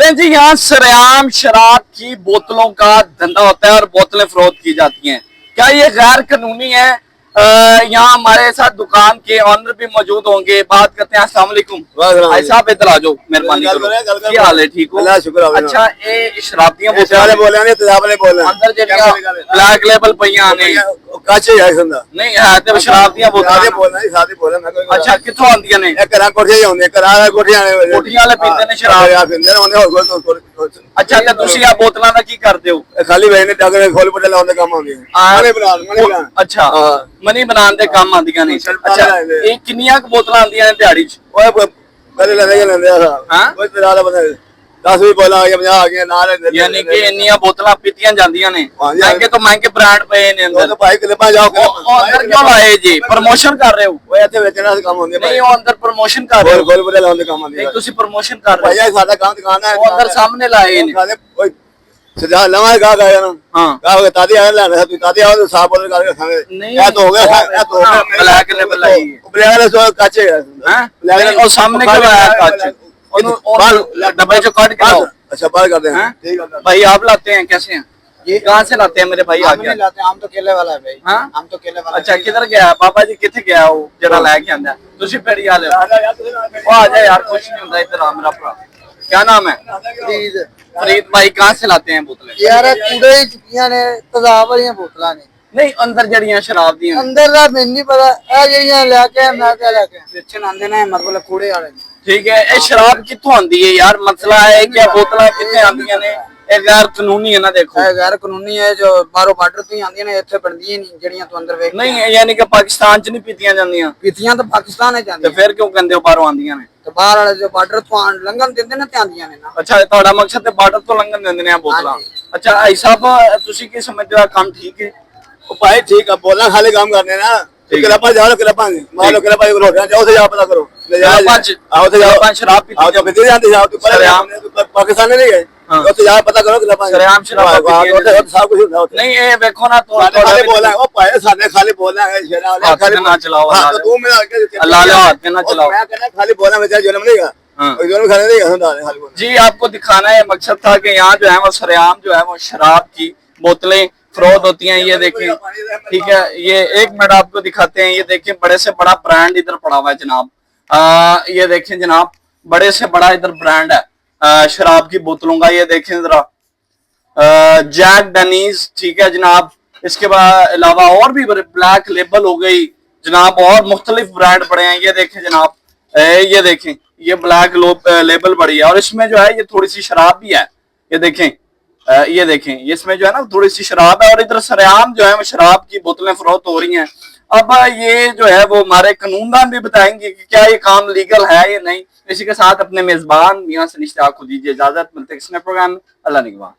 हैं जी, यहाँ सरेआम शराब की बोतलों का धंधा होता है और बोतलें फरोख्त की जाती हैं। क्या ये गैर कानूनी है? यहाँ हमारे साथ दुकान के ऑनर भी मौजूद होंगे, बात करते हैं। अस्सलाम वालेकुम भाई साहब, इधर आ जाओ, मेहरबानी करो। क्या हाल है? ठीक हो? अच्छा, ये शराबियां बोतलें अंदर जेड़ियां ब्लैक लेबल पईयां ने नहीं है ते शराबियां बोतलें। अच्छा, कित्थों आंदियां ने? कोठियां वाले पींदे ने शराब। अच्छा, ते तुसी आ बोतलां दा की करदे हो? खाली बहने खोल पटे लाने काम आਉਂਦੇ ਆ। अच्छा, मनी बनाने दे काम आंदियां ने। अच्छा, ये किन्नियां बोतलां आंदियां ने दिहाड़ी च? ओए पहले लेंदे आ। हां, कोई तेरा वाला बंदा 10 भी बोला आ गया, 50 आ गया ना। यानी कि इन्नियां बोतलां पीतियां जांदियां ने। महंगे तो महंगे ब्रांड पे ने अंदर। तो भाई क्लिपां जाओ, अंदर क्यों लाए जी? प्रमोशन कर रहे हो? ओए ਇੱਥੇ ਵੇਚਣਾ ਦਾ ਕੰਮ ਹੁੰਦੇ ਭਾਈ। नहीं, वो अंदर प्रमोशन कर रहे हो? खोल पटे लाने काम आਉਂਦੇ। नहीं, तुसी प्रमोशन कर रहे हो भाई साਡਾ काम दुकान है। वो अंदर सामने लाए ने। ओए सजा लवा गा गया ना। हां, गा के तादी आ लेना, तू तादी आओ तो साफ बोल करके खावे। ये तो हो गया, ये तो हो गया। ब्लैक लेबल लाई है। ब्लैक वाले सो काचे है। हैं? नहीं, और सामने क्यों लाया कांच? और डब्बे जो काट के लाओ। अच्छा, बाहर करते हैं। हैं? ठीक है भाई आप लाते हैं? कैसे हैं ये? कहाँ से लाते हैं मेरे भाई? हम नहीं लाते, हम तो केले वाला है भाई। हाँ? हम तो केले वाला। अच्छा, किधर गया बाबा जी? किथे गया वो जरा लेके आंदा? तुसी पेड़ी आ ले। ओ आ जा यार, कुछ नहीं होता, इधर आ मेरा भरा। क्या नाम है? फरीद। फरीद भाई, कहाँ से लाते हैं बोतलें? यार कूड़े च चुकियां ने, तेजाब वाली बोतलां ने। नहीं, अंदर जड़ियां शराब दी अंदर दा मैनूं नहीं पता, ए जेड़ियां लेके मैं क्या लेके बेचन आंदे ने, मतलब कूड़े वाले। ठीक है, ये शराब कित्थों आंदी है यार? मसला है क्या बोतलां किथे आंदियां ने? ये गैर कानूनी है ना। देखो, ए गैर कानूनी है, जो बाहरों बार्डर तो ही आंदियां ने, इत्थे बनदियां नहीं जेड़ियां तू अंदर वेख। नहीं, यानी कि पाकिस्तान च नहीं पीतियां जांदियां? पीतियां तो पाकिस्तान है ते जांदियां, फिर क्यों कहंदे हो बाहरों आंदियां ने? तो बाहर वाले जो बार्डर तो लंघन देंदे ने ते आंदियां ने ना। अच्छा, ਤੁਹਾਡਾ ਮਕਸਦ ਤੇ ਬਾਰਡਰ ਤੋਂ ਲੰਘਣ ਦਿੰਦੇ ਨੇ ਆ ਬੋਤਲਾਂ। ਅੱਛਾ ਭਾਈ ਸਾਹਿਬ, ਤੁਸੀਂ ਕੀ ਸਮਝਦੇ ਹੋ ਕੰਮ ਠੀਕ ਹੈ? ओ भाई ठीक है, बोलना खाली काम करने ना। क्लबा जाओ, क्लबा मान लो क्लबा को रोटियां जाओ, से जाओ पता करो। पांच आओ तो जाओ, पांच शराब पीती आओ तो फिर जाते जाओ, तू पाकिस्तान नहीं गए तो तो जाओ पता करो क्लबा सरेआम शराब तो सब कुछ होता है। नहीं, ये देखो ना, तो खाली बोला ओ भाई, साने खाली बोलना है शेरा खाली ना चलाओ। हां, तो तू मेरा अल्लाह ले हाथ के ना चलाओ। मैं कहना खाली बोलना, मेरा जन्म नहीं का। हां, और जन्म खाने नहीं का खाली बोलना जी। आपको दिखाना है, मकसद था कि यहाँ जो है वो सरेआम जो है वो शराब की बोतलें फरोख्त होती हैं। ये देखें, ठीक है, ये एक मिनट आपको दिखाते हैं। ये देखें, बड़े से बड़ा ब्रांड इधर पड़ा हुआ है जनाब। ये देखें जनाब, बड़े से बड़ा इधर ब्रांड है शराब की बोतलों का। ये देखें जरा, जैक डैनियल्स, ठीक है जनाब। इसके बाद अलावा और भी ब्लैक लेबल हो गई जनाब, और मुख्तलिफ ब्रांड पड़े हैं। ये देखें जनाब, ये देखें, ये ब्लैक लेबल बड़ी है और इसमें जो है ये थोड़ी सी शराब भी है। ये देखें, ये देखें, इसमें जो है ना थोड़ी सी शराब है और इधर सरेआम जो है वो शराब की बोतलें फरोख्त हो रही हैं। अब ये जो है वो हमारे कानूनदान भी बताएंगे कि क्या ये काम लीगल है या नहीं। इसी के साथ अपने मेजबान यहाँ से निश्चित आपको दीजिए इजाजत। मिलते हैं किसी प्रोग्राम में। अल्लाह निगहबान।